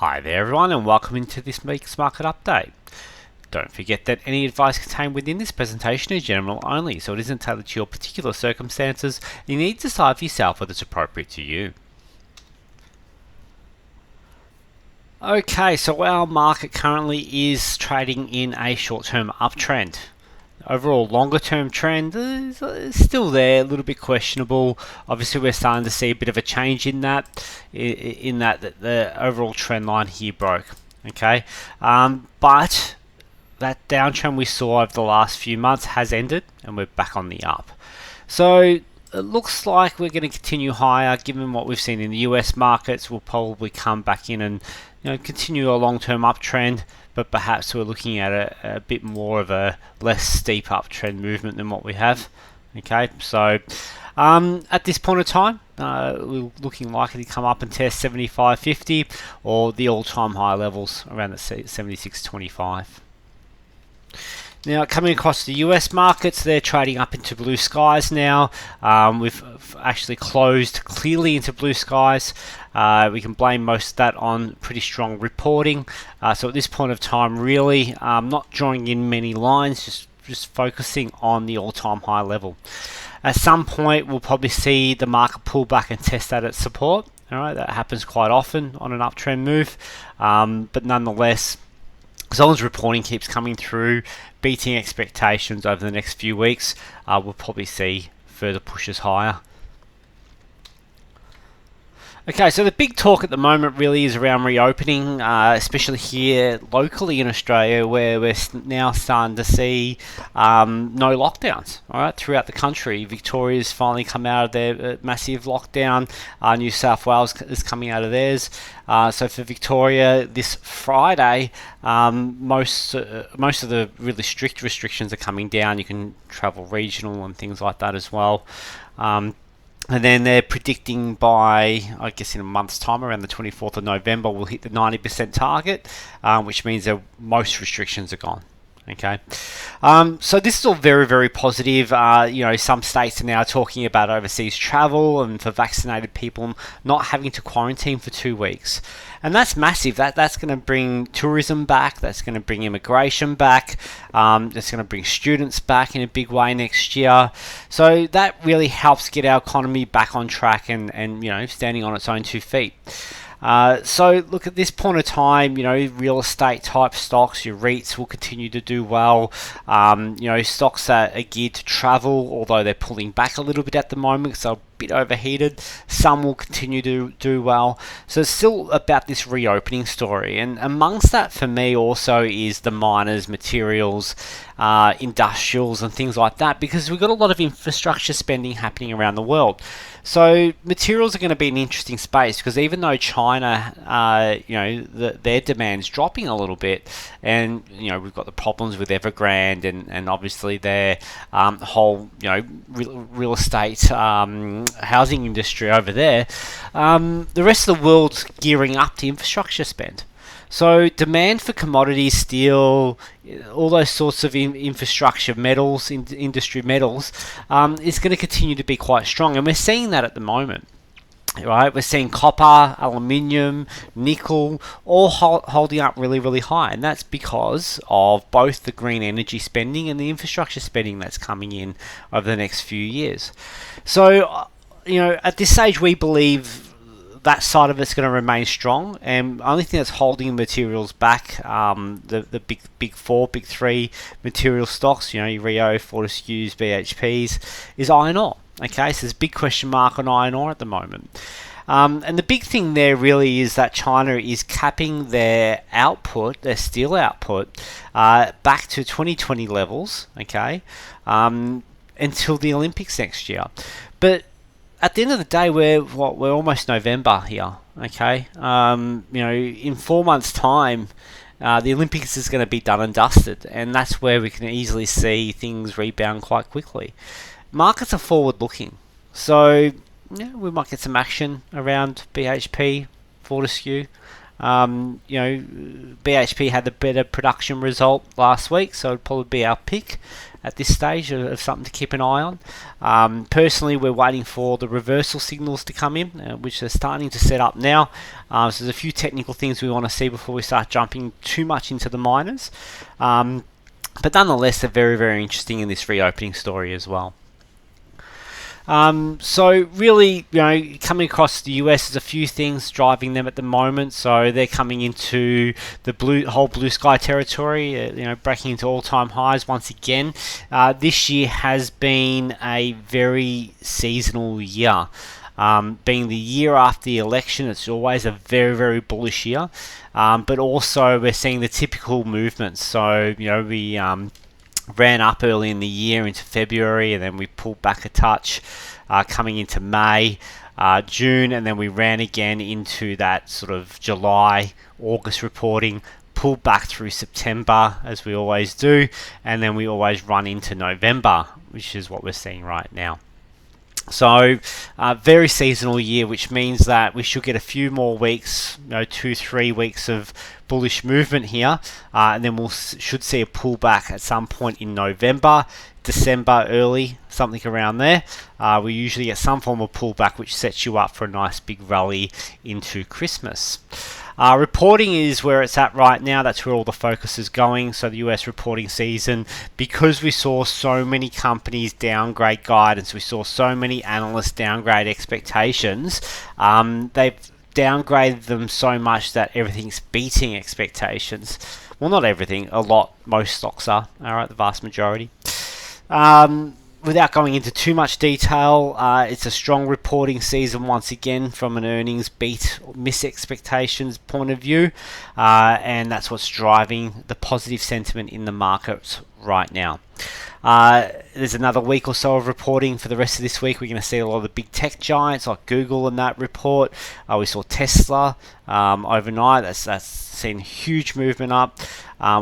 Hi there everyone and welcome into this week's market update. Don't forget that any advice contained within this presentation is general only, so it isn't tailored to your particular circumstances. You need to decide for yourself whether it's appropriate to you. Okay, so our market currently is trading in a short-term uptrend. Overall longer term trend is still there, a little bit questionable. Obviously we're starting to see a bit of a change in that the overall trend line here broke. Okay, but that downtrend we saw over the last few months has ended and we're back on the up. So it looks like we're going to continue higher. Given what we've seen in the US markets, we'll probably come back in and continue a long-term uptrend, but perhaps we're looking at a bit more of a less steep uptrend movement than what we have. Okay, so at this point of time, we're looking likely to come up and test 75.50 or the all-time high levels around the 76.25. Now, coming across the US markets, they're trading up into blue skies now. We've actually closed clearly into blue skies. We can blame most of that on pretty strong reporting. So at this point of time, really not drawing in many lines, just focusing on the all-time high level. At some point, we'll probably see the market pull back and test that at support. All right, that happens quite often on an uptrend move, but nonetheless, as long as reporting keeps coming through, beating expectations over the next few weeks, we'll probably see further pushes higher. Okay, so the big talk at the moment really is around reopening, especially here locally in Australia, where we're now starting to see no lockdowns, all right, throughout the country. Victoria's finally come out of their massive lockdown. New South Wales is coming out of theirs. So for Victoria, this Friday, most of the really strict restrictions are coming down. You can travel regional and things like that as well. And then they're predicting by, I guess in a month's time, around the 24th of November, we'll hit the 90% target, which means that most restrictions are gone. Okay, so this is all very, very positive. Some states are now talking about overseas travel and for vaccinated people not having to quarantine for 2 weeks. And that's massive. That's going to bring tourism back. That's going to bring immigration back. That's going to bring students back in a big way next year. So that really helps get our economy back on track and standing on its own 2 feet. So look, at this point of time, real estate type stocks, your REITs will continue to do well. Stocks that are geared to travel, although they're pulling back a little bit at the moment, so a bit overheated. Some will continue to do well. So it's still about this reopening story. And amongst that for me also is the miners, materials, industrials and things like that, because we've got a lot of infrastructure spending happening around the world. So materials are going to be an interesting space, because even though China, their demand's dropping a little bit, and we've got the problems with Evergrande and obviously their whole real estate housing industry over there, the rest of the world's gearing up to infrastructure spend. So demand for commodities, steel, all those sorts of infrastructure metals, industry metals, is going to continue to be quite strong. And we're seeing that at the moment. Right, we're seeing copper, aluminium, nickel, all holding up really, really high. And that's because of both the green energy spending and the infrastructure spending that's coming in over the next few years. So, at this stage, we believe that side of it's going to remain strong, and the only thing that's holding materials back, the big three material stocks, Rio, Fortescue's, BHP's, is iron ore. Okay, so there's a big question mark on iron ore at the moment. And the big thing there really is that China is capping their output, their steel output, back to 2020 levels, okay, until the Olympics next year. But at the end of the day, we're almost November here, okay? In 4 months' time, the Olympics is going to be done and dusted, and that's where we can easily see things rebound quite quickly. Markets are forward-looking, so we might get some action around BHP, Fortescue. BHP had the better production result last week, so it'd probably be our pick. at this stage of something to keep an eye on. Personally, we're waiting for the reversal signals to come in, which are starting to set up now. So there's a few technical things we want to see before we start jumping too much into the minors. But nonetheless, they're very, very interesting in this reopening story as well. So really, coming across the US, there's a few things driving them at the moment. So they're coming into the whole blue sky territory, breaking into all-time highs once again. This year has been a very seasonal year. Being the year after the election, it's always a very, very bullish year. But also we're seeing the typical movements. So, we ran up early in the year into February, and then we pulled back a touch coming into May, June, and then we ran again into that sort of July, August reporting, pulled back through September, as we always do, and then we always run into November, which is what we're seeing right now. So, very seasonal year, which means that we should get a few more weeks, 2-3 weeks of bullish movement here, and then should see a pullback at some point in November, December early, something around there. We usually get some form of pullback, which sets you up for a nice big rally into Christmas. Reporting is where it's at right now. That's where all the focus is going. So the US reporting season, because we saw so many companies downgrade guidance, we saw so many analysts downgrade expectations, they've downgraded them so much that everything's beating expectations. Well, not everything, a lot. Most stocks are, alright, the vast majority. Without going into too much detail, it's a strong reporting season once again from an earnings beat or miss expectations point of view, and that's what's driving the positive sentiment in the markets right now. There's another week or so of reporting for the rest of this week. We're going to see a lot of the big tech giants like Google in that report. We saw Tesla overnight. That's seen huge movement up.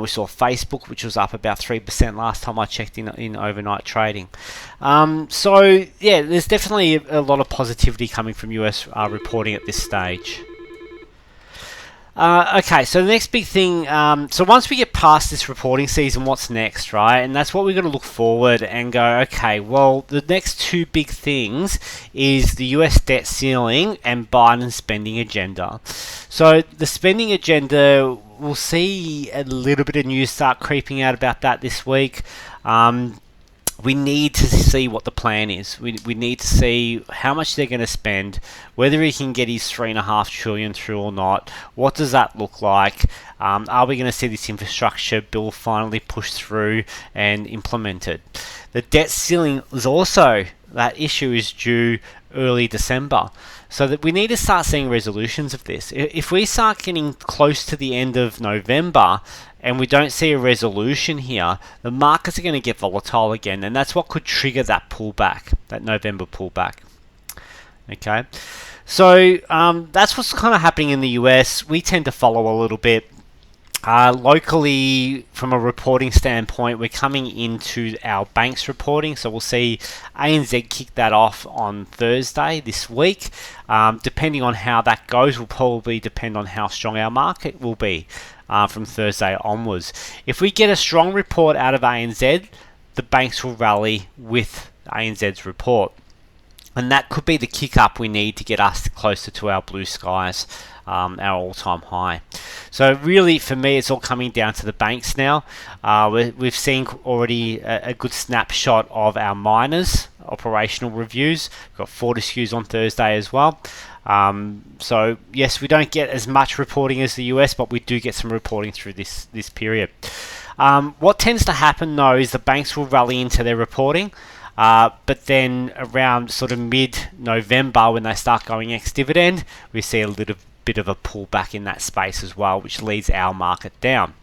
We saw Facebook, which was up about 3% last time I checked in overnight trading. So yeah, there's definitely a lot of positivity coming from US reporting at this stage. Okay, so the next big thing, so once we get past this reporting season, what's next, right? And that's what we're going to look forward and go, okay, well, the next two big things is the US debt ceiling and Biden's spending agenda. So the spending agenda, we'll see a little bit of news start creeping out about that this week. We need to see what the plan is. We need to see how much they're going to spend, whether he can get his $3.5 trillion through or not. What does that look like? Are we going to see this infrastructure bill finally pushed through and implemented? The debt ceiling is also, that issue is due early December. So that we need to start seeing resolutions of this. If we start getting close to the end of November and we don't see a resolution here, the markets are going to get volatile again, and that's what could trigger that pullback, that November pullback. Okay, so that's what's kind of happening in the US. We tend to follow a little bit. Locally, from a reporting standpoint, we're coming into our banks reporting, so we'll see ANZ kick that off on Thursday this week. Depending on how that goes will probably depend on how strong our market will be from Thursday onwards. If we get a strong report out of ANZ, the banks will rally with ANZ's report. And that could be the kick up we need to get us closer to our blue skies, our all-time high. So really, for me, it's all coming down to the banks now. We've seen already a good snapshot of our miners operational reviews. We've got Fortescue's on Thursday as well. So yes, we don't get as much reporting as the US, but we do get some reporting through this period. What tends to happen though is the banks will rally into their reporting. But then around sort of mid-November, when they start going ex-dividend, we see a little bit of a pullback in that space as well, which leads our market down.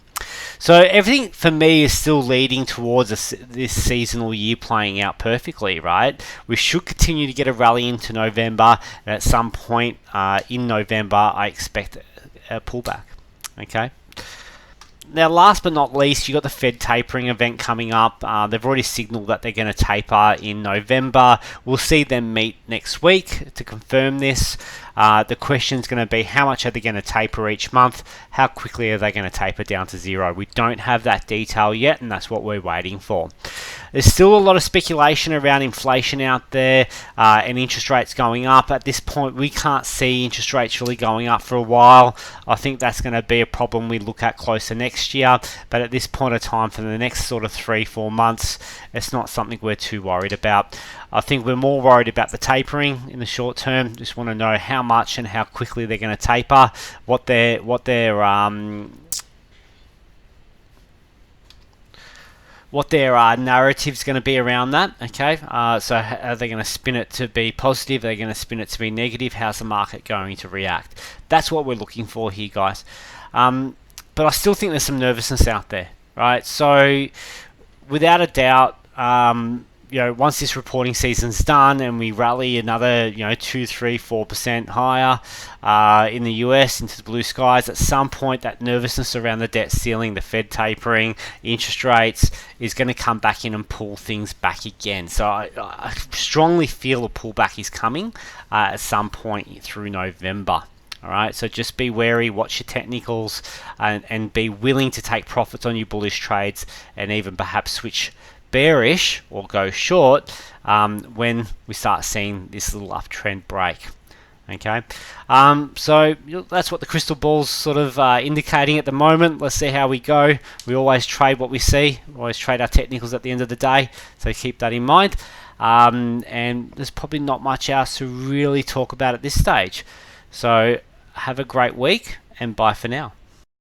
So everything for me is still leading towards this seasonal year playing out perfectly, right? We should continue to get a rally into November, and at some point in November, I expect a pullback. Okay. Now, last but not least, you've got the Fed tapering event coming up. They've already signaled that they're going to taper in November. We'll see them meet next week to confirm this. The question is going to be how much are they going to taper each month? How quickly are they going to taper down to zero? We don't have that detail yet, and that's what we're waiting for. There's still a lot of speculation around inflation out there and interest rates going up. At this point, we can't see interest rates really going up for a while. I think that's going to be a problem we look at closer next year. But at this point of time, for the next sort of 3-4 months, it's not something we're too worried about. I think we're more worried about the tapering in the short term. Just want to know how much and how quickly they're going to taper, what their narrative's going to be around that. Okay, so are they going to spin it to be positive? Are they going to spin it to be negative? How's the market going to react? That's what we're looking for here, guys. But I still think there's some nervousness out there, right? So without a doubt, once this reporting season's done and we rally another, 2, 3, 4% higher in the US into the blue skies, at some point that nervousness around the debt ceiling, the Fed tapering, interest rates is going to come back in and pull things back again. So I strongly feel a pullback is coming at some point through November. All right, so just be wary, watch your technicals, and be willing to take profits on your bullish trades, and even perhaps switch bearish or go short when we start seeing this little uptrend break. Okay, so that's what the crystal ball's sort of indicating at the moment. Let's see how we go. We always trade what we see. We always trade our technicals at the end of the day, so keep that in mind. And there's probably not much else to really talk about at this stage. So have a great week, and bye for now.